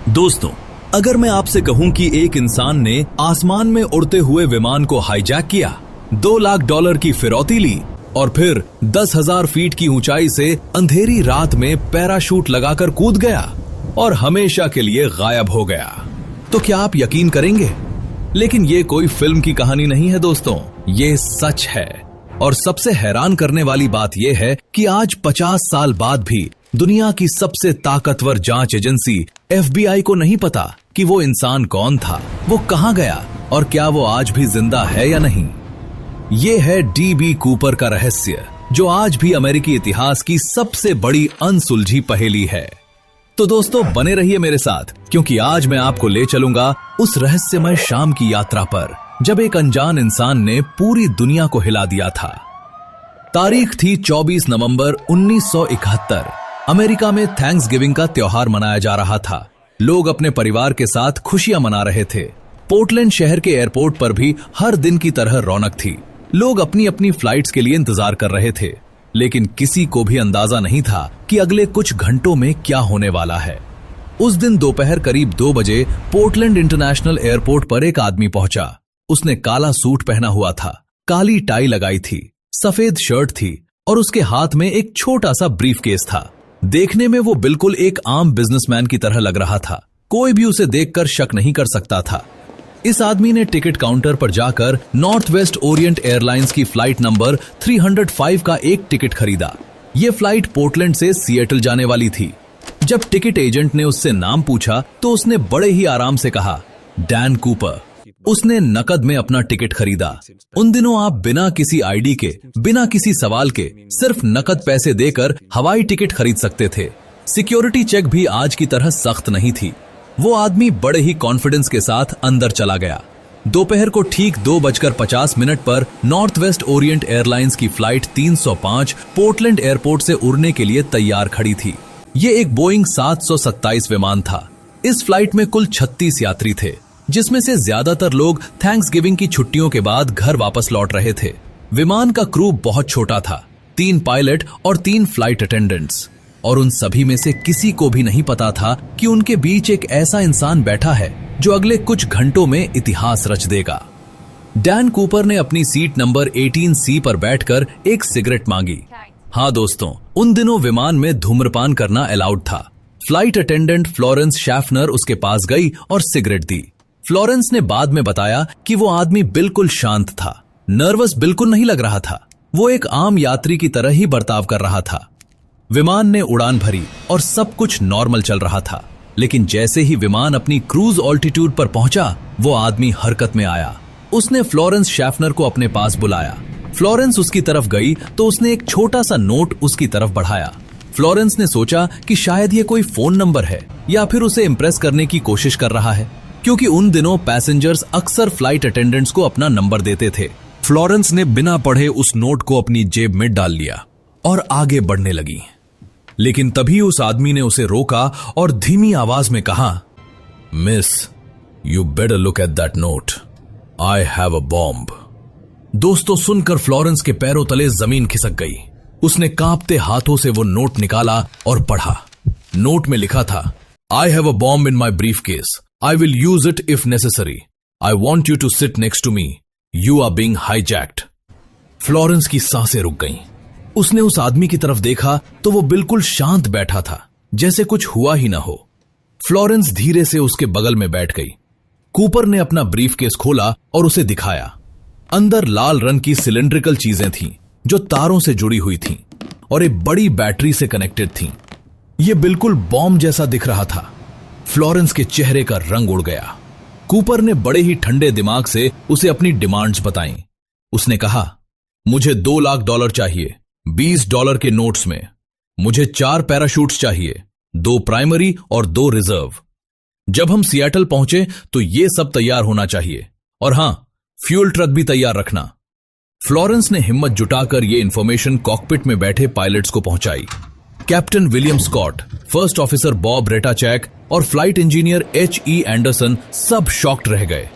दोस्तों, अगर मैं आपसे कहूं कि एक इंसान ने आसमान में उड़ते हुए विमान को हाईजैक किया, $2 लाख की फिरौती ली और फिर 10,000 फीट की ऊंचाई से अंधेरी रात में पैराशूट लगाकर कूद गया और हमेशा के लिए गायब हो गया, तो क्या आप यकीन करेंगे? लेकिन ये कोई फिल्म की कहानी नहीं है दोस्तों, ये सच है। और सबसे हैरान करने वाली बात यह है कि आज 50 साल बाद भी दुनिया की सबसे ताकतवर जांच एजेंसी FBI को नहीं पता कि वो इंसान कौन था, वो कहां गया और क्या वो आज भी जिंदा है या नहीं। ये है DB कूपर का रहस्य, जो आज भी अमेरिकी इतिहास की सबसे बड़ी अनसुलझी पहेली है। तो दोस्तों, बने रहिए मेरे साथ, क्योंकि आज मैं आपको ले चलूंगा उस रहस्यमय शाम की यात्रा पर जब एक अनजान इंसान ने पूरी दुनिया को हिला दिया था। तारीख थी 24 नवंबर 1971। अमेरिका में थैंक्सगिविंग का त्योहार मनाया जा रहा था। लोग अपने परिवार के साथ खुशियां मना रहे थे। पोर्टलैंड शहर के एयरपोर्ट पर भी हर दिन की तरह रौनक थी। लोग अपनी अपनी फ्लाइट्स के लिए इंतजार कर रहे थे, लेकिन किसी को भी अंदाजा नहीं था कि अगले कुछ घंटों में क्या होने वाला है। उस दिन दोपहर करीब 2 बजे पोर्टलैंड इंटरनेशनल एयरपोर्ट पर एक आदमी पहुंचा। उसने काला सूट पहना हुआ था, काली टाई लगाई थी, सफेद शर्ट थी और उसके हाथ में एक छोटा सा ब्रीफकेस था। देखने में वो बिल्कुल एक आम बिजनेसमैन की तरह लग रहा था। कोई भी उसे देखकर शक नहीं कर सकता था। इस आदमी ने टिकट काउंटर पर जाकर नॉर्थ वेस्ट ओरिएंट एयरलाइंस की फ्लाइट नंबर 305 का एक टिकट खरीदा। ये फ्लाइट पोर्टलैंड से सिएटल जाने वाली थी। जब टिकट एजेंट ने उससे नाम पूछा तो उसने बड़े ही आराम से कहा, डैन कूपर। उसने नकद में अपना टिकट खरीदा। उन दिनों आप बिना किसी आईडी के, बिना किसी सवाल के, सिर्फ नकद पैसे देकर हवाई टिकट खरीद सकते थे। सिक्योरिटी चेक भी आज की तरह सख्त नहीं थी। वो आदमी बड़े ही कॉन्फिडेंस के साथ अंदर चला गया। दोपहर को ठीक 2:50 पर नॉर्थ वेस्ट ओरिएंट एयरलाइंस की फ्लाइट 305 पोर्टलैंड एयरपोर्ट से उड़ने के लिए तैयार खड़ी थी। ये एक बोइंग 727 विमान था। इस फ्लाइट में कुल 36 यात्री थे, जिसमें से ज्यादातर लोग थैंक्सगिविंग की छुट्टियों के बाद घर वापस लौट रहे थे। विमान का क्रू बहुत छोटा था, 3 पायलट और 3 फ्लाइट अटेंडेंट्स, और उन सभी में से किसी को भी नहीं पता था कि उनके बीच एक ऐसा इंसान बैठा है जो अगले कुछ घंटों में इतिहास रच देगा। डैन कूपर ने अपनी सीट नंबर 18C पर बैठकर एक सिगरेट मांगी। हाँ दोस्तों, उन दिनों विमान में धूम्रपान करना अलाउड था। फ्लाइट अटेंडेंट फ्लोरेंस शैफनर उसके पास गई और सिगरेट दी। फ्लोरेंस ने बाद में बताया कि वो आदमी बिल्कुल शांत था, नर्वस बिल्कुल नहीं लग रहा था। वो एक आम यात्री की तरह ही बर्ताव कर रहा था। विमान ने उड़ान भरी और सब कुछ नॉर्मल चल रहा था, लेकिन जैसे ही विमान अपनी क्रूज ऑल्टीट्यूड पर पहुंचा, वो आदमी हरकत में आया। उसने फ्लोरेंस शैफनर को अपने पास बुलाया। फ्लोरेंस उसकी तरफ गई तो उसने एक छोटा सा नोट उसकी तरफ बढ़ाया। फ्लोरेंस ने सोचा कि शायद ये कोई फोन नंबर है या फिर उसे इम्प्रेस करने की कोशिश कर रहा है, क्योंकि उन दिनों पैसेंजर्स अक्सर फ्लाइट अटेंडेंट्स को अपना नंबर देते थे। फ्लोरेंस ने बिना पढ़े उस नोट को अपनी जेब में डाल लिया और आगे बढ़ने लगी। लेकिन तभी उस आदमी ने उसे रोका और धीमी आवाज में कहा, miss, you better look at that note, I have a bomb. दोस्तों, सुनकर फ्लोरेंस के पैरों तले जमीन खिसक गई। उसने कांपते हाथों से वो नोट निकाला और पढ़ा। नोट में लिखा था, I have a bomb in my briefcase, I will use it if necessary. I want you to sit next to me. You are being hijacked. Florence की सांसें रुक गईं। उसने उस आदमी की तरफ देखा तो वो बिल्कुल शांत बैठा था, जैसे कुछ हुआ ही ना हो। फ्लोरेंस धीरे से उसके बगल में बैठ गई। कूपर ने अपना ब्रीफकेस खोला और उसे दिखाया। अंदर लाल रंग की सिलेंड्रिकल चीजें थीं, जो तारों से जुड़ी हुई थीं और एक बड़ी बैटरी से कनेक्टेड थीं। ये बिल्कुल बॉम्ब जैसा दिख रहा था। फ्लोरेंस के चेहरे का रंग उड़ गया। कूपर ने बड़े ही ठंडे दिमाग से उसे अपनी डिमांड्स बताईं। उसने कहा, मुझे $2 लाख चाहिए, $20 के नोट्स में। मुझे 4 पैराशूट्स चाहिए, 2 प्राइमरी और 2 रिजर्व। जब हम सिएटल पहुंचे तो ये सब तैयार होना चाहिए, और हां, फ्यूल ट्रक भी तैयार रखना। फ्लोरेंस ने हिम्मत जुटाकर ये इंफॉर्मेशन कॉकपिट में बैठे पायलट्स को पहुंचाई। Captain William Scott, first officer Bob Rataczak और फ्लाइट इंजीनियर H.E. एंडरसन सब शॉक्ड रह गए।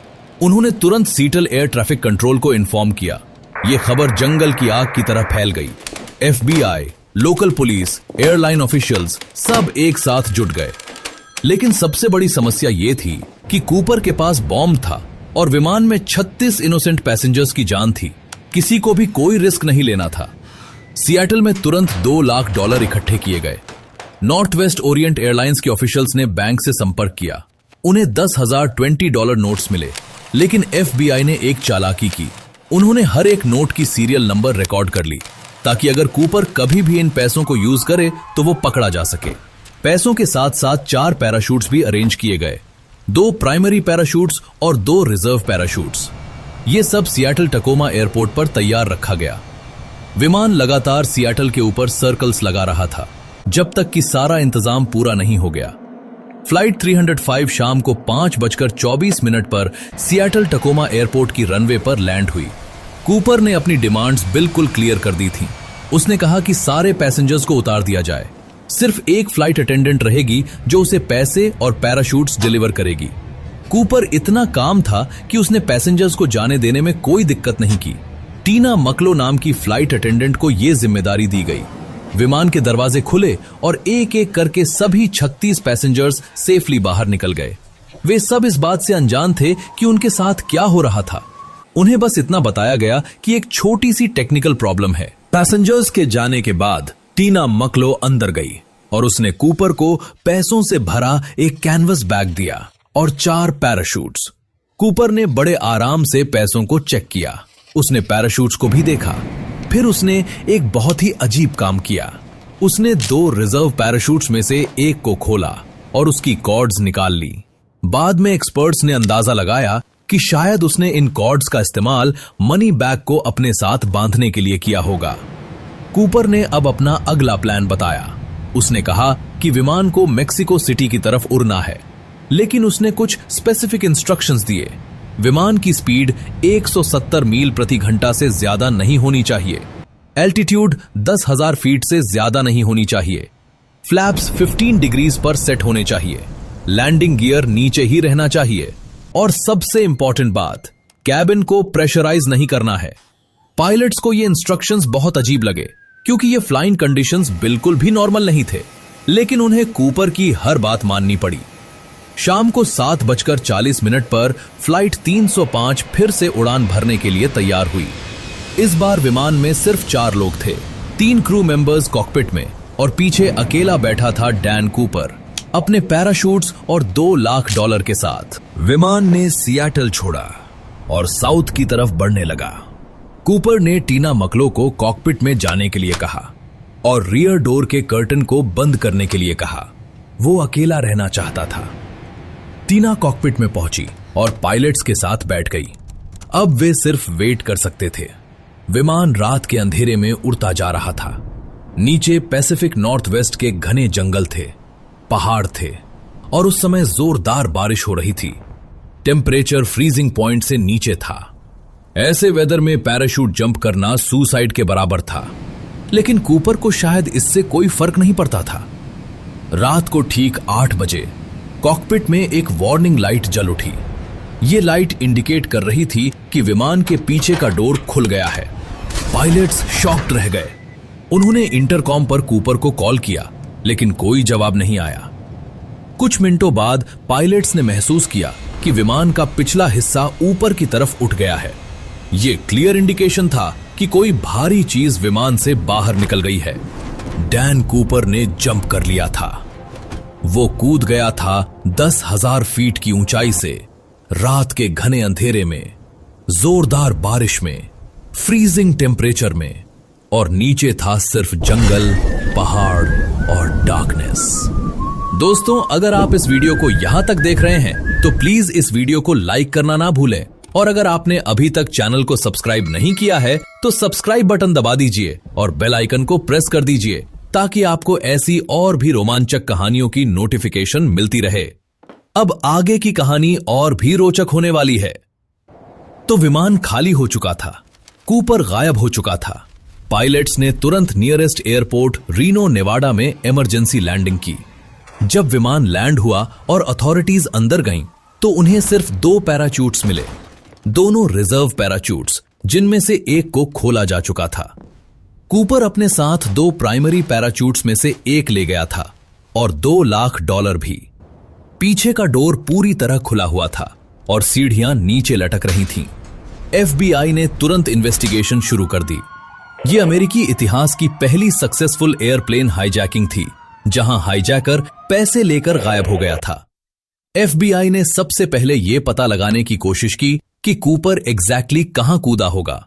उन्होंने तुरंत सीटल एयर ट्रैफिक कंट्रोल को इन्फॉर्म किया। ये खबर जंगल की आग की तरह फैल गई। FBI, local police, airline officials सब एक साथ जुट गए। लेकिन सबसे बड़ी समस्या ये थी कि कूपर के पास बॉम्ब था और विमान में 36 इनोसेंट पैसेंजर्स की जान थी। किसी को भी कोई रिस्क नहीं लेना था। सियाटल में तुरंत $2 लाख इकट्ठे किए गए। नॉर्थ वेस्ट ओरिएंट एयरलाइंस के ऑफिशियल्स ने बैंक से संपर्क किया। उन्हें 10,000 $20 नोट्स मिले, लेकिन FBI ने एक चालाकी की। उन्होंने हर एक नोट की सीरियल नंबर रिकॉर्ड कर ली, ताकि अगर कूपर कभी भी इन पैसों को यूज करे तो वो पकड़ा जा सके। पैसों के साथ साथ 4 पैराशूट्स भी अरेंज किए गए, 2 प्राइमरी पैराशूट्स और 2 रिजर्व पैराशूट्स। ये सब सियाटल टकोमा एयरपोर्ट पर तैयार रखा गया। विमान लगातार सियाटल के ऊपर सर्कल्स लगा रहा था, जब तक कि सारा इंतजाम पूरा नहीं हो गया। फ्लाइट 305 शाम को 5:24 पर सियाटल टकोमा एयरपोर्ट की रनवे पर लैंड हुई। कूपर ने अपनी डिमांड्स बिल्कुल क्लियर कर दी थीं। उसने कहा कि सारे पैसेंजर्स को उतार दिया जाए, सिर्फ एक फ्लाइट अटेंडेंट रहेगी जो उसे पैसे और पैराशूट्स डिलीवर करेगी। कूपर इतना काम था कि उसने पैसेंजर्स को जाने देने में कोई दिक्कत नहीं की। टीना मकलो नाम की फ्लाइट अटेंडेंट को यह जिम्मेदारी दी गई। विमान के दरवाजे खुले और एक एक करके सभी 36 पैसेंजर्स सेफली बाहर निकल गए। वे सब इस बात से अनजान थे कि उनके साथ क्या हो रहा था। उन्हें बस इतना बताया गया कि एक छोटी सी टेक्निकल प्रॉब्लम है। पैसेंजर्स के जाने के बाद टीना मकलो अंदर गई और उसने कूपर को पैसों से भरा एक कैनवस बैग दिया और 4 पैराशूट्स। कूपर ने बड़े आराम से पैसों को चेक किया। उसने पैराशूट्स को भी देखा। फिर उसने एक बहुत ही अजीब काम किया। उसने 2 रिजर्व पैराशूट्स में से एक को खोला और उसकी कॉर्ड्स निकाल ली। बाद में एक्सपर्ट्स ने अंदाजा लगाया कि शायद उसने इन कॉर्ड्स का इस्तेमाल मनी बैग को अपने साथ बांधने के लिए किया होगा। कूपर ने अब अपना अगला प्लान बताया। उसने कहा कि विमान को मेक्सिको सिटी की तरफ उड़ना है, लेकिन उसने कुछ स्पेसिफिक इंस्ट्रक्शंस दिए। विमान की स्पीड 170 मील प्रति घंटा से ज्यादा नहीं होनी चाहिए। एल्टीट्यूड 10,000 फीट से ज्यादा नहीं होनी चाहिए। फ्लैप्स 15 डिग्रीज पर सेट होने चाहिए। लैंडिंग गियर नीचे ही रहना चाहिए। और सबसे इंपॉर्टेंट बात, कैबिन को प्रेशराइज नहीं करना है। पायलट्स को ये इंस्ट्रक्शंस बहुत अजीब लगे, क्योंकि ये फ्लाइंग कंडीशंस बिल्कुल भी नॉर्मल नहीं थे, लेकिन उन्हें कूपर की हर बात माननी पड़ी। शाम को 7:40 पर फ्लाइट 305 फिर से उड़ान भरने के लिए तैयार हुई। इस बार विमान में सिर्फ 4 लोग थे, 3 क्रू मेंबर्स कॉकपिट में और पीछे अकेला बैठा था डैन कूपर अपने पैराशूट्स और $2 लाख के साथ। विमान ने सियाटल छोड़ा और साउथ की तरफ बढ़ने लगा। कूपर ने टीना मकलो को कॉकपिट में जाने के लिए कहा और रियर डोर के कर्टन को बंद करने के लिए कहा। वो अकेला रहना चाहता था। टीना कॉकपिट में पहुंची और पायलट्स के साथ बैठ गई। अब वे सिर्फ वेट कर सकते थे। विमान रात के अंधेरे में उड़ता जा रहा था। नीचे पैसिफिक नॉर्थ वेस्ट के घने जंगल थे, पहाड़ थे और उस समय जोरदार बारिश हो रही थी। टेम्परेचर फ्रीजिंग पॉइंट से नीचे था। ऐसे वेदर में पैराशूट जंप करना सुसाइड के बराबर था, लेकिन कूपर को शायद इससे कोई फर्क नहीं पड़ता था। रात को ठीक 8 बजे कॉकपिट में एक वार्निंग लाइट जल उठी। ये लाइट इंडिकेट कर रही थी कि विमान के पीछे का डोर खुल गया है। पायलट्स शॉक्ड रह गए। उन्होंने इंटरकॉम पर कूपर को कॉल किया, लेकिन कोई जवाब नहीं आया। कुछ मिनटों बाद पायलट्स ने महसूस किया कि विमान का पिछला हिस्सा ऊपर की तरफ उठ गया है। यह क्लियर इंडिकेशन था कि कोई भारी चीज विमान से बाहर निकल गई है। डैन कूपर ने जंप कर लिया था। वो कूद गया था 10,000 फीट की ऊंचाई से, रात के घने अंधेरे में, जोरदार बारिश में, फ्रीजिंग टेम्परेचर में, और नीचे था सिर्फ जंगल, पहाड़ और डार्कनेस। दोस्तों, अगर आप इस वीडियो को यहां तक देख रहे हैं तो प्लीज इस वीडियो को लाइक करना ना भूलें, और अगर आपने अभी तक चैनल को सब्सक्राइब नहीं किया है तो सब्सक्राइब बटन दबा दीजिए और बेल आइकन को प्रेस कर दीजिए, ताकि आपको ऐसी और भी रोमांचक कहानियों की नोटिफिकेशन मिलती रहे। अब आगे की कहानी और भी रोचक होने वाली है। तो विमान खाली हो चुका था, कूपर गायब हो चुका था। पायलट्स ने तुरंत नियरेस्ट एयरपोर्ट रीनो नेवाडा में इमरजेंसी लैंडिंग की। जब विमान लैंड हुआ और अथॉरिटीज अंदर गईं, तो उन्हें सिर्फ 2 पैराचूट्स मिले, दोनों रिजर्व पैराचूट्स, जिनमें से एक को खोला जा चुका था। कूपर अपने साथ 2 प्राइमरी पैराचूट्स में से एक ले गया था और $2 लाख भी। पीछे का डोर पूरी तरह खुला हुआ था और सीढ़ियां नीचे लटक रही थीं। FBI ने तुरंत इन्वेस्टिगेशन शुरू कर दी। ये अमेरिकी इतिहास की पहली सक्सेसफुल एयरप्लेन हाईजैकिंग थी, जहां हाईजैकर पैसे लेकर गायब हो गया था। FBI ने सबसे पहले यह पता लगाने की कोशिश की कि कूपर एग्जैक्टली कहां कूदा होगा।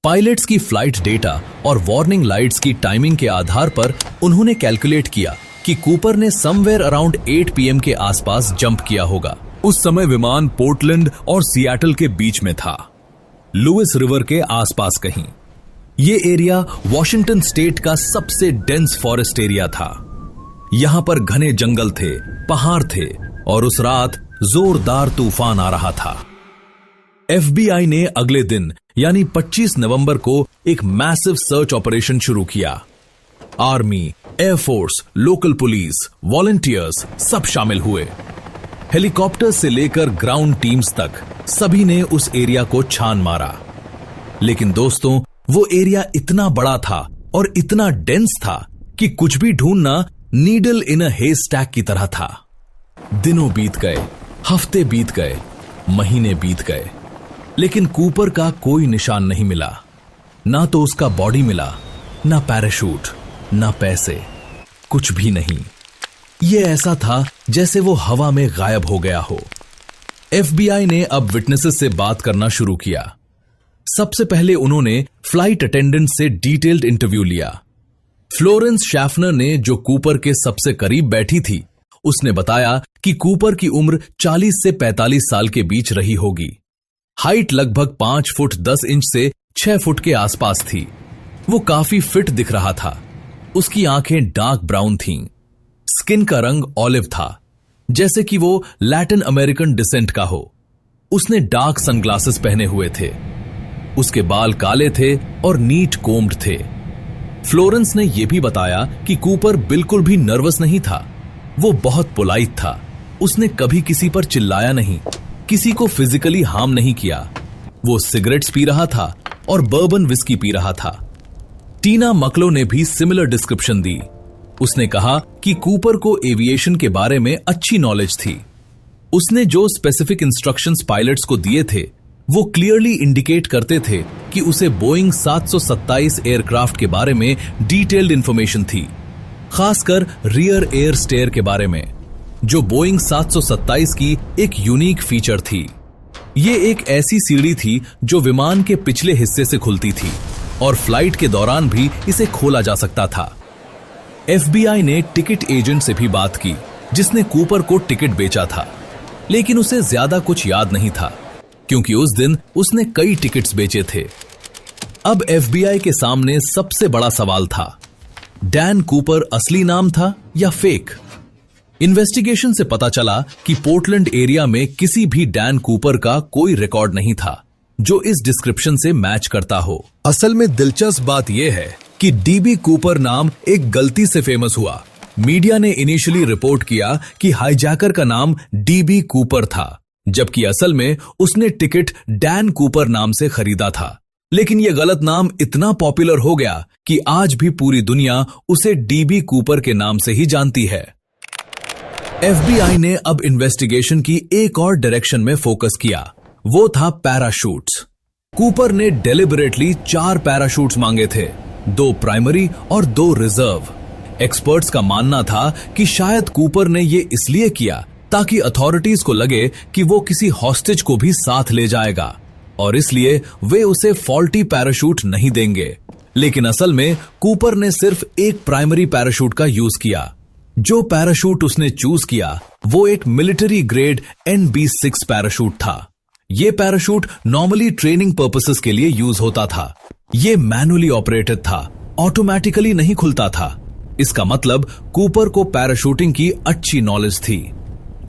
पायलट्स की फ्लाइट डेटा और वार्निंग लाइट्स की टाइमिंग के आधार पर उन्होंने कैलकुलेट किया कि कूपर ने समवेयर अराउंड 8 PM के आसपास जंप किया होगा। उस समय विमान पोर्टलैंड और सियाटल के बीच में था, लुइस रिवर के आसपास कहीं। ये एरिया वॉशिंगटन स्टेट का सबसे डेंस फॉरेस्ट एरिया था। यहां पर घने जंगल थे, पहाड़ थे और उस रात जोरदार तूफान आ रहा था। FBI ने अगले दिन यानी 25 नवंबर को एक मैसिव सर्च ऑपरेशन शुरू किया। Army, air force, local police, volunteers सब शामिल हुए। हेलीकॉप्टर से लेकर ग्राउंड टीम्स तक सभी ने उस एरिया को छान मारा। लेकिन दोस्तों, वो एरिया इतना बड़ा था और इतना डेंस था कि कुछ भी ढूंढना नीडल इन अ हेस्टैक की तरह था। दिनों बीत गए, हफ्ते बीत गए, महीने बीत गए, लेकिन कूपर का कोई निशान नहीं मिला। ना तो उसका बॉडी मिला, ना पैराशूट, ना पैसे, कुछ भी नहीं। यह ऐसा था जैसे वो हवा में गायब हो गया हो। FBI ने अब विटनेसेस से बात करना शुरू किया। सबसे पहले उन्होंने फ्लाइट अटेंडेंट से डिटेल्ड इंटरव्यू लिया। फ्लोरेंस शैफनर ने, जो कूपर के सबसे करीब बैठी थी, उसने बताया कि कूपर की उम्र 40 से 45 साल के बीच रही होगी। हाइट लगभग 5 फुट 10 इंच से 6 फुट के आसपास थी। वो काफी फिट दिख रहा था। उसकी आंखें डार्क ब्राउन थीं। स्किन का रंग ऑलिव था, जैसे कि वो लैटिन अमेरिकन डिसेंट का हो। उसने डार्क सनग्लासेस पहने हुए थे। उसके बाल काले थे और नीट कोम्ड थे। फ्लोरेंस ने यह भी बताया कि कूपर बिल्कुल भी नर्वस नहीं था। वो बहुत पोलाइट था। उसने कभी किसी पर चिल्लाया नहीं, किसी को फिजिकली हार्म नहीं किया। वो सिगरेट्स पी रहा था और बर्बन विस्की पी रहा था। टीना मकलो ने भी सिमिलर डिस्क्रिप्शन दी। उसने कहा कि कूपर को एविएशन के बारे में अच्छी नॉलेज थी। उसने जो स्पेसिफिक इंस्ट्रक्शंस पायलट्स को दिए थे, वो क्लियरली इंडिकेट करते थे कि उसे बोइंग 727 एयरक्राफ्ट के बारे में डिटेल्ड इंफॉर्मेशन थी, खासकर रियर एयर स्टेयर के बारे में, जो बोइंग 727 की एक यूनिक फीचर थी। ये एक ऐसी सीढ़ी थी जो विमान के पिछले हिस्से से खुलती थी और फ्लाइट के दौरान भी इसे खोला जा सकता था। FBI ने टिकट एजेंट से भी बात की, जिसने कूपर को टिकट बेचा था, लेकिन उसे ज्यादा कुछ याद नहीं था, क्योंकि उस दिन उसने कई टिकट्स बेचे थे। अब FBI के सामने सबसे बड़ा सवाल था, डैन कूपर असली नाम था या फेक? इन्वेस्टिगेशन से पता चला कि पोर्टलैंड एरिया में किसी भी डैन कूपर का कोई रिकॉर्ड नहीं था जो इस डिस्क्रिप्शन से मैच करता हो। असल में दिलचस्प बात यह है कि DB कूपर नाम एक गलती से फेमस हुआ। मीडिया ने इनिशियली रिपोर्ट किया कि हाईजैकर का नाम DB कूपर था, जबकि असल में उसने टिकट डैन कूपर नाम से खरीदा था। लेकिन यह गलत नाम इतना पॉपुलर हो गया कि आज भी पूरी दुनिया उसे DB कूपर के नाम से ही जानती है। FBI ने अब इन्वेस्टिगेशन की एक और डायरेक्शन में फोकस किया, वो था पैराशूट्स। कूपर ने डेलिबरेटली 4 पैराशूट्स मांगे थे, 2 प्राइमरी और 2 रिजर्व। एक्सपर्ट्स का मानना था कि शायद कूपर ने ये इसलिए किया ताकि अथॉरिटीज को लगे कि वो किसी हॉस्टेज को भी साथ ले जाएगा और इसलिए वे उसे फॉल्टी पैराशूट नहीं देंगे। लेकिन असल में कूपर ने सिर्फ एक प्राइमरी पैराशूट का यूज किया। जो पैराशूट उसने चूज किया वो एक मिलिट्री ग्रेड NB6 पैराशूट था। यह पैराशूट नॉर्मली ट्रेनिंग पर्पसेस के लिए यूज होता था। यह मैनुअली ऑपरेटेड था, ऑटोमेटिकली नहीं खुलता था। इसका मतलब कूपर को पैराशूटिंग की अच्छी नॉलेज थी।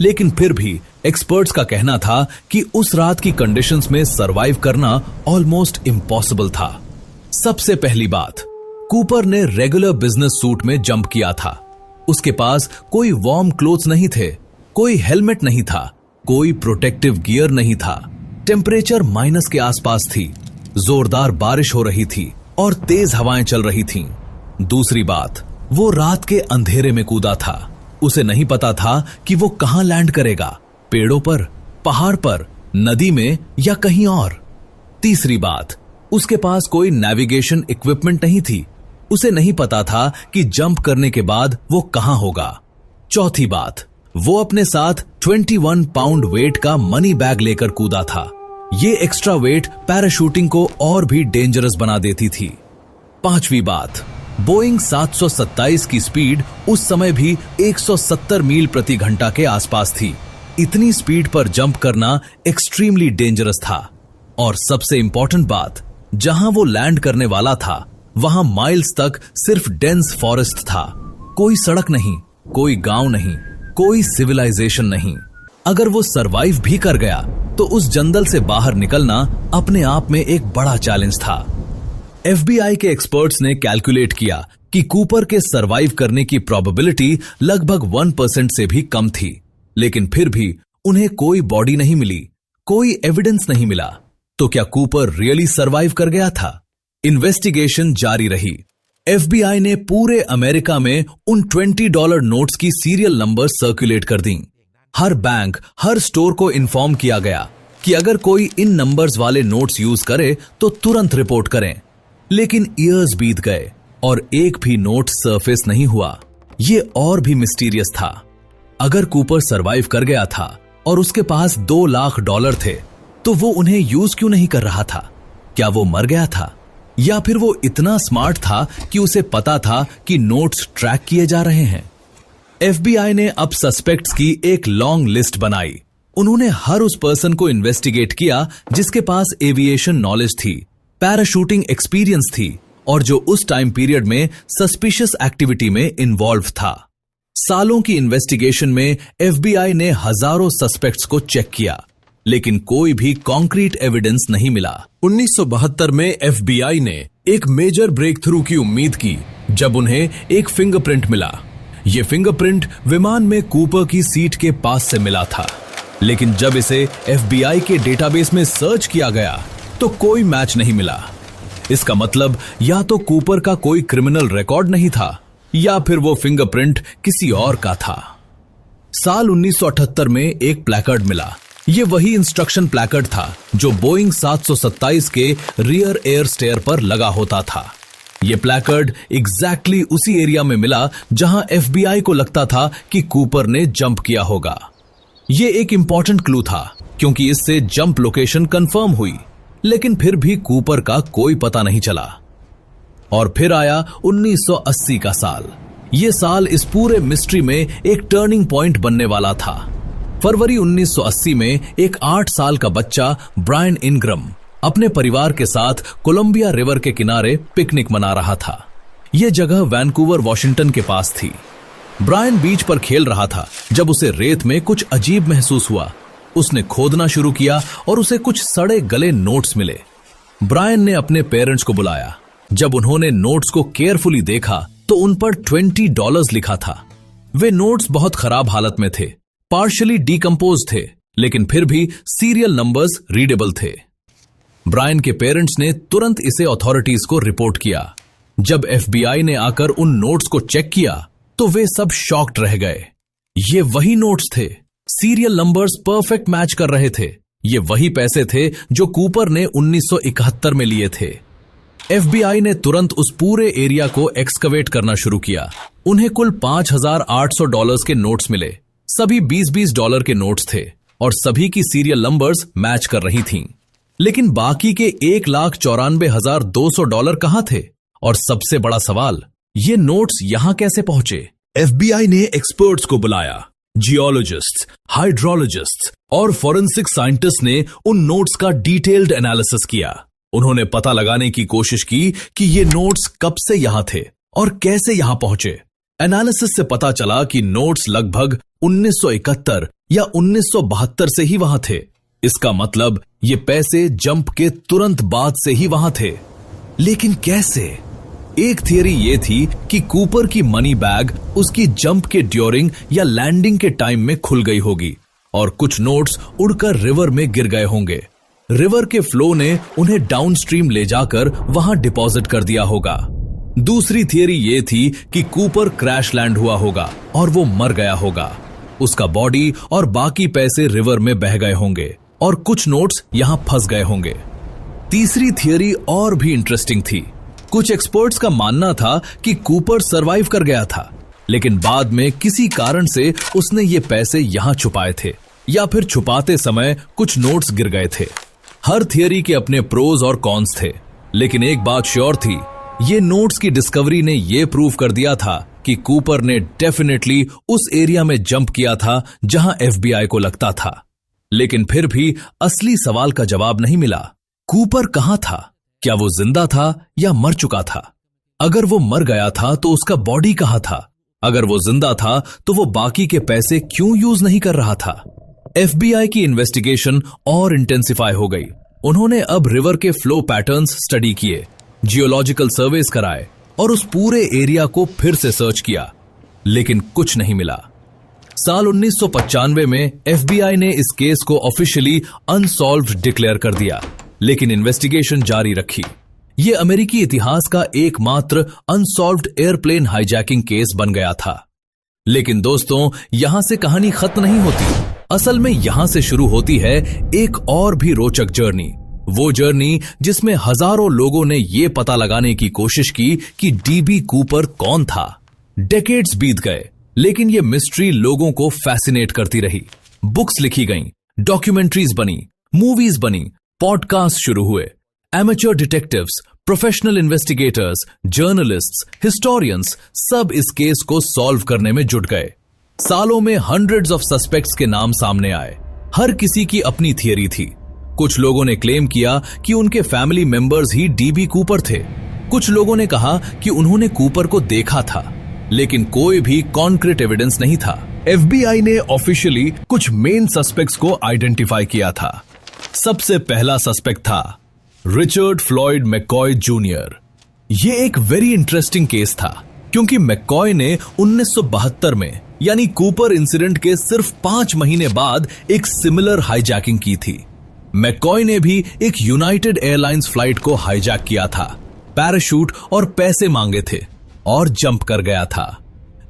लेकिन फिर भी एक्सपर्ट्स का कहना था कि उस रात की कंडीशंस में सरवाइव करना ऑलमोस्ट इम्पॉसिबल था। सबसे पहली बात, कूपर ने रेगुलर बिजनेस सूट में जंप किया था। उसके पास कोई वार्म क्लोथ्स नहीं थे, कोई हेलमेट नहीं था, कोई प्रोटेक्टिव गियर नहीं था। टेम्परेचर माइनस के आसपास थी, जोरदार बारिश हो रही थी और तेज हवाएं चल रही थीं। दूसरी बात, वो रात के अंधेरे में कूदा था। उसे नहीं पता था कि वो कहां लैंड करेगा, पेड़ों पर, पहाड़ पर, नदी में या कहीं और। तीसरी बात, उसके पास कोई नेविगेशन इक्विपमेंट नहीं थी। उसे नहीं पता था कि जंप करने के बाद वो कहां होगा। चौथी बात, वो अपने साथ 21 पाउंड वेट का मनी बैग लेकर कूदा था। ये एक्स्ट्रा वेट पैराशूटिंग को और भी डेंजरस बना देती थी। पांचवी बात, बोइंग 727 की स्पीड उस समय भी 170 मील प्रति घंटा के आसपास थी। इतनी स्पीड पर जंप करना एक्सट्रीमली डेंजरस था। और सबसे इंपॉर्टेंट बात, जहां वो लैंड करने वाला था वहां माइल्स तक सिर्फ डेंस फॉरेस्ट था। कोई सड़क नहीं, कोई गांव नहीं, कोई सिविलाइजेशन नहीं। अगर वो सरवाइव भी कर गया तो उस जंगल से बाहर निकलना अपने आप में एक बड़ा चैलेंज था। FBI के एक्सपर्ट्स ने कैलकुलेट किया कि कूपर के सरवाइव करने की प्रोबेबिलिटी लगभग 1% से भी कम थी, लेकिन फिर भी उन्हें कोई बॉडी नहीं मिली, कोई एविडेंस नहीं मिला। तो क्या कूपर रियली सरवाइव कर गया था? इन्वेस्टिगेशन जारी रही। FBI ने पूरे अमेरिका में उन $20 नोट्स की सीरियल नंबर सर्कुलेट कर दी। हर बैंक, हर स्टोर को इन्फॉर्म किया गया कि अगर कोई इन नंबर्स वाले नोट्स यूज करे तो तुरंत रिपोर्ट करें। लेकिन ईयर्स बीत गए और एक भी नोट सरफेस नहीं हुआ। ये और भी मिस्टीरियस था। अगर कूपर सरवाइव कर गया था और उसके पास $2 लाख थे, तो वो उन्हें यूज क्यों नहीं कर रहा था? क्या वो मर गया था, या फिर वो इतना स्मार्ट था कि उसे पता था कि नोट्स ट्रैक किए जा रहे हैं? FBI ने अब सस्पेक्ट्स की एक लॉन्ग लिस्ट बनाई। उन्होंने हर उस पर्सन को इन्वेस्टिगेट किया जिसके पास एविएशन नॉलेज थी, पैराशूटिंग एक्सपीरियंस थी और जो उस टाइम पीरियड में सस्पिशियस एक्टिविटी में इन्वॉल्व था। सालों की इन्वेस्टिगेशन में FBI ने हजारों सस्पेक्ट्स को चेक किया, लेकिन कोई भी कॉन्क्रीट एविडेंस नहीं मिला। 1972 में FBI ने एक मेजर ब्रेक थ्रू की उम्मीद की जब उन्हें एक फिंगरप्रिंट मिला। ये फिंगरप्रिंट विमान में कूपर की सीट के पास से मिला था, लेकिन जब इसे FBI के डेटाबेस में सर्च किया गया तो कोई मैच नहीं मिला। इसका मतलब या तो कूपर का कोई क्रिमिनल रिकॉर्ड नहीं था या फिर वो फिंगरप्रिंट किसी और का था। साल 1978 में एक प्लैकार्ड मिला। ये वही इंस्ट्रक्शन प्लैकार्ड था जो बोइंग 727 के रियर एयर स्टेयर पर लगा होता था। ये प्लैकार्ड एग्जैक्टली उसी एरिया में मिला जहां FBI को लगता था कि कूपर ने जंप किया होगा। ये एक इंपॉर्टेंट क्लू था क्योंकि इससे जंप लोकेशन कंफर्म हुई, लेकिन फिर भी कूपर का कोई पता नहीं चला। और फिर आया 1980 का साल। ये साल इस पूरे मिस्ट्री में एक टर्निंग पॉइंट बनने वाला था। फरवरी 1980 में एक 8 साल का बच्चा ब्रायन इनग्रम अपने परिवार के साथ कोलंबिया रिवर के किनारे पिकनिक मना रहा था। यह जगह वैंकूवर, वॉशिंगटन के पास थी। ब्रायन बीच पर खेल रहा था जब उसे रेत में कुछ अजीब महसूस हुआ। उसने खोदना शुरू किया और उसे कुछ सड़े गले नोट्स मिले। ब्रायन ने अपने पेरेंट्स को बुलाया। जब उन्होंने नोट्स को केयरफुली देखा तो उन पर $20 लिखा था। वे नोट्स बहुत खराब हालत में थे, पार्शियली डीकंपोज थे, लेकिन फिर भी सीरियल नंबर्स रीडेबल थे। ब्रायन के पेरेंट्स ने तुरंत इसे अथॉरिटीज को रिपोर्ट किया। जब FBI ने आकर उन नोट्स को चेक किया तो वे सब शॉक्ड रह गए। ये वही नोट्स थे, सीरियल नंबर्स परफेक्ट मैच कर रहे थे। ये वही पैसे थे जो कूपर ने 1971 में लिए थे। FBI ने तुरंत उस पूरे एरिया को एक्सकवेट करना शुरू किया। उन्हें कुल $5,800 के नोट्स मिले। सभी $20 के नोट्स थे और सभी की सीरियल नंबर्स मैच कर रही थीं। लेकिन बाकी के $1,94,200 कहां थे? और सबसे बड़ा सवाल, ये नोट्स यहां कैसे पहुंचे? FBI ने एक्सपर्ट्स को बुलाया। जियोलॉजिस्ट्स, हाइड्रोलॉजिस्ट्स और फॉरेंसिक साइंटिस्ट ने उन नोट्स का डिटेल्ड एनालिसिस किया। उन्होंने पता लगाने की कोशिश की कि ये नोट्स कब से यहां थे और कैसे यहां पहुंचे। एनालिसिस से पता चला कि नोट्स लगभग 1971 या 1972 से ही वहां थे। इसका मतलब ये पैसे जंप के तुरंत बाद से ही वहां थे। लेकिन कैसे? एक थियरी ये थी कि कूपर की मनी बैग उसकी जंप के ड्यूरिंग या लैंडिंग के टाइम में खुल गई होगी और कुछ नोट्स उड़कर रिवर में गिर गए होंगे। रिवर के फ्लो ने उन्हें डाउनस्ट्रीम ले जाकर वहां डिपॉजिट कर दिया होगा। दूसरी थियरी ये थी कि कूपर क्रैश लैंड हुआ होगा और वो मर गया होगा। उसका बॉडी और बाकी पैसे रिवर में बह गए होंगे और कुछ नोट्स यहां फंस गए होंगे। तीसरी थियरी और भी इंटरेस्टिंग थी। कुछ एक्सपर्ट्स का मानना था कि कूपर सरवाइव कर गया था, लेकिन बाद में किसी कारण से उसने ये पैसे यहां छुपाए थे या फिर छुपाते समय कुछ नोट्स गिर गए थे। हर थियरी के अपने प्रोज और कॉन्स थे, लेकिन एक बात श्योर थी, ये नोट्स की डिस्कवरी ने ये प्रूव कर दिया था कि कूपर ने डेफिनेटली उस एरिया में जंप किया था जहां एफबीआई को लगता था। लेकिन फिर भी असली सवाल का जवाब नहीं मिला। कूपर कहां था? क्या वो जिंदा था या मर चुका था? अगर वो मर गया था तो उसका बॉडी कहां था? अगर वो जिंदा था तो वो बाकी के पैसे क्यों यूज नहीं कर रहा था? एफबीआई की इन्वेस्टिगेशन और इंटेंसिफाई हो गई। उन्होंने अब रिवर के फ्लो पैटर्न्स स्टडी किए, जियोलॉजिकल सर्वेस कराए और उस पूरे एरिया को फिर से सर्च किया, लेकिन कुछ नहीं मिला। साल 1995 में एफबीआई ने इस केस को ऑफिशियली अनसॉल्व्ड डिक्लेयर कर दिया, लेकिन इन्वेस्टिगेशन जारी रखी। यह अमेरिकी इतिहास का एकमात्र अनसॉल्व्ड एयरप्लेन हाईजैकिंग केस बन गया था। लेकिन दोस्तों, यहां से कहानी खत्म नहीं होती। असल में यहां से शुरू होती है एक और भी रोचक जर्नी। वो जर्नी जिसमें हजारों लोगों ने यह पता लगाने की कोशिश की कि डीबी कूपर कौन था। डेकेड्स बीत गए, लेकिन यह मिस्ट्री लोगों को फैसिनेट करती रही। बुक्स लिखी गईं, डॉक्यूमेंट्रीज बनी, मूवीज बनी, पॉडकास्ट शुरू हुए। Amateur detectives, professional investigators, journalists, historians सब इस केस को सॉल्व करने में जुट गए। सालों में हंड्रेड्स ऑफ सस्पेक्ट्स के नाम सामने आए। हर किसी की अपनी थियरी थी। कुछ लोगों ने क्लेम किया कि उनके फैमिली मेंबर्स ही डीबी कूपर थे। कुछ लोगों ने कहा कि उन्होंने कूपर को देखा था, लेकिन कोई भी कॉन्क्रीट एविडेंस नहीं था। एफबीआई ने ऑफिशियली कुछ मेन सस्पेक्ट्स को आइडेंटिफाई किया था। सबसे पहला सस्पेक्ट था रिचर्ड फ्लॉयड मैककॉय जूनियर। ये एक वेरी इंटरेस्टिंग केस था, क्योंकि मैककॉय ने 1972 में यानी कूपर इंसिडेंट के सिर्फ 5 महीने बाद एक सिमिलर हाईजैकिंग की थी। मैककॉय ने भी एक यूनाइटेड एयरलाइंस फ्लाइट को हाईजैक किया था, पैराशूट और पैसे मांगे थे और जंप कर गया था।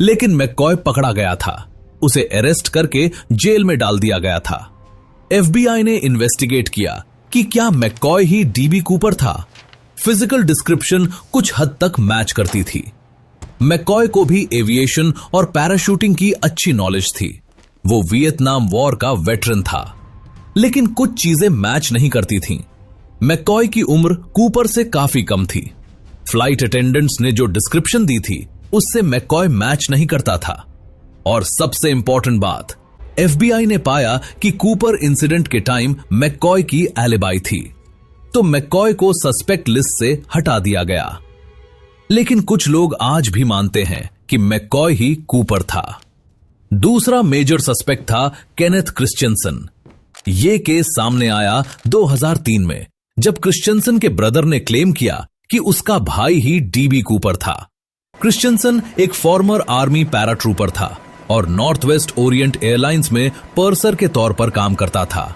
लेकिन मैककॉय पकड़ा गया था, उसे अरेस्ट करके जेल में डाल दिया गया था। एफबीआई ने इन्वेस्टिगेट किया कि क्या मैककॉय ही डीबी कूपर था। फिजिकल डिस्क्रिप्शन कुछ हद तक मैच करती थी। मैककॉय को भी एविएशन और पैराशूटिंग की अच्छी नॉलेज थी। वो वियतनाम वॉर का वेटरन था। लेकिन कुछ चीजें मैच नहीं करती थीं। मैककॉय की उम्र कूपर से काफी कम थी। फ्लाइट अटेंडेंट्स ने जो डिस्क्रिप्शन दी थी उससे मैककॉय मैच नहीं करता था। और सबसे इंपॉर्टेंट बात, एफबीआई ने पाया कि कूपर इंसिडेंट के टाइम मैककॉय की एलिबाई थी, तो मैककॉय को सस्पेक्ट लिस्ट से हटा दिया गया। लेकिन कुछ लोग आज भी मानते हैं कि मैककॉय ही कूपर था। दूसरा मेजर सस्पेक्ट था केनेथ क्रिश्चियनसन। यह केस सामने आया 2003 में, जब क्रिश्चियनसन के ब्रदर ने क्लेम किया कि उसका भाई ही डीबी कूपर था। क्रिश्चियनसन एक फॉर्मर आर्मी पैराट्रूपर था और नॉर्थ वेस्ट ओरिएंट एयरलाइंस में पर्सर के तौर पर काम करता था।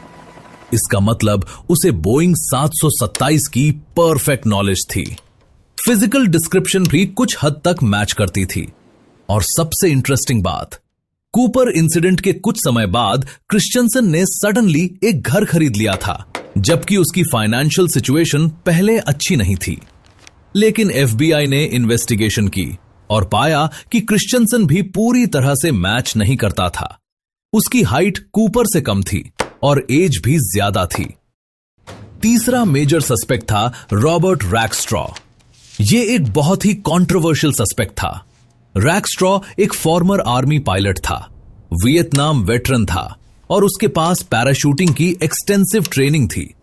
इसका मतलब उसे बोइंग 727 की परफेक्ट नॉलेज थी। फिजिकल डिस्क्रिप्शन भी कुछ हद तक मैच करती थी। और सबसे इंटरेस्टिंग बात, कूपर इंसिडेंट के कुछ समय बाद क्रिश्चियनसन ने सडनली एक घर खरीद लिया था, जबकि उसकी फाइनेंशियल सिचुएशन पहले अच्छी नहीं थी। लेकिन एफबीआई ने इन्वेस्टिगेशन की और पाया कि क्रिश्चियनसन भी पूरी तरह से मैच नहीं करता था। उसकी हाइट कूपर से कम थी और एज भी ज्यादा थी। तीसरा मेजर सस्पेक्ट था रॉबर्ट रैकस्ट्रॉ। यह एक बहुत ही कंट्रोवर्शियल सस्पेक्ट था। रैकस्ट्रॉ एक फॉर्मर आर्मी पायलट था, वियतनाम वेटरन था और उसके पास पैराशूटिंग की एक्सटेंसिव ट्रेनिंग थी।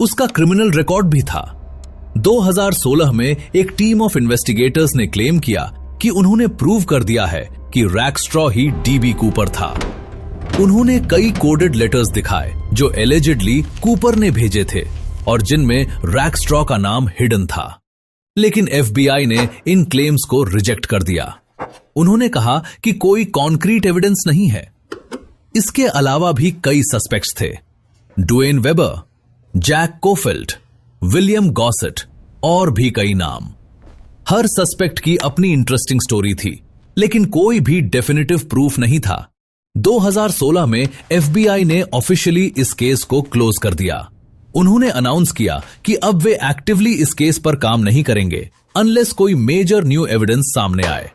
उसका क्रिमिनल रिकॉर्ड भी था। 2016 में एक टीम ऑफ इन्वेस्टिगेटर्स ने क्लेम किया कि उन्होंने प्रूव कर दिया है कि रैकस्ट्रॉ ही डीबी कूपर था। उन्होंने कई कोडेड लेटर्स दिखाए जो एलिजिडली कूपर ने भेजे थे और जिनमें रैकस्ट्रॉ का नाम हिडन था। लेकिन एफबीआई ने इन क्लेम्स को रिजेक्ट कर दिया। उन्होंने कहा कि कोई कॉन्क्रीट एविडेंस नहीं है। इसके अलावा भी कई सस्पेक्ट्स थे, Duane Weber, Jack Coffelt, William Gossett और भी कई नाम। हर सस्पेक्ट की अपनी इंटरेस्टिंग स्टोरी थी, लेकिन कोई भी डेफिनेटिव प्रूफ नहीं था। 2016 में FBI ने ऑफिशियली इस केस को क्लोज कर दिया। उन्होंने अनाउंस किया कि अब वे एक्टिवली इस केस पर काम नहीं करेंगे अनलेस कोई मेजर न्यू एविडेंस सामने आए।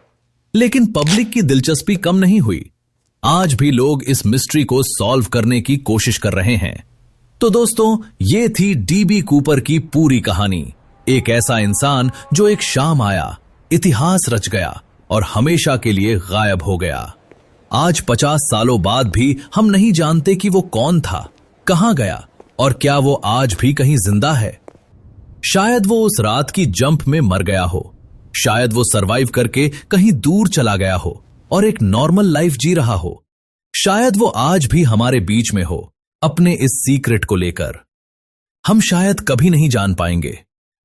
लेकिन पब्लिक की दिलचस्पी कम नहीं हुई। आज भी लोग इस मिस्ट्री को सॉल्व करने की कोशिश कर रहे हैं। तो दोस्तों, ये थी DB कूपर की पूरी कहानी। एक ऐसा इंसान जो एक शाम आया, इतिहास रच गया और हमेशा के लिए गायब हो गया। आज 50 सालों बाद भी हम नहीं जानते कि वो कौन था, कहां गया और क्या वो आज भी कहीं जिंदा है। शायद वो उस रात की जंप में मर गया हो, शायद वो सरवाइव करके कहीं दूर चला गया हो और एक नॉर्मल लाइफ जी रहा हो, शायद वो आज भी हमारे बीच में हो अपने इस सीक्रेट को लेकर। हम शायद कभी नहीं जान पाएंगे,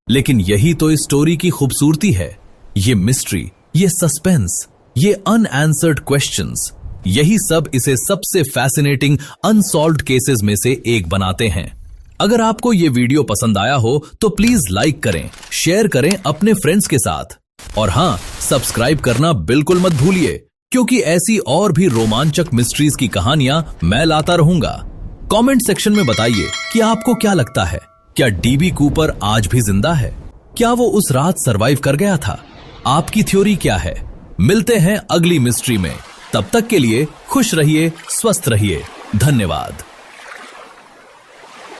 लेकिन यही तो इस स्टोरी की खूबसूरती है। ये मिस्ट्री, ये सस्पेंस, ये अनआंसर्ड क्वेश्चंस, यही सब इसे सबसे फैसिनेटिंग अनसॉल्व्ड केसेस में से एक बनाते हैं। अगर आपको ये वीडियो पसंद आया हो तो प्लीज लाइक करें, शेयर करें अपने फ्रेंड्स के साथ, और हां, सब्सक्राइब करना बिल्कुल मत भूलिए, क्योंकि ऐसी और भी रोमांचक मिस्ट्रीज की कहानियां मैं लाता रहूंगा। कमेंट सेक्शन में बताइए कि आपको क्या लगता है, क्या DB कूपर आज भी जिंदा है? क्या वो उस रात सरवाइव कर गया था? आपकी थ्योरी क्या है? मिलते हैं अगली मिस्ट्री में। तब तक के लिए खुश रहिए, स्वस्थ रहिए। धन्यवाद।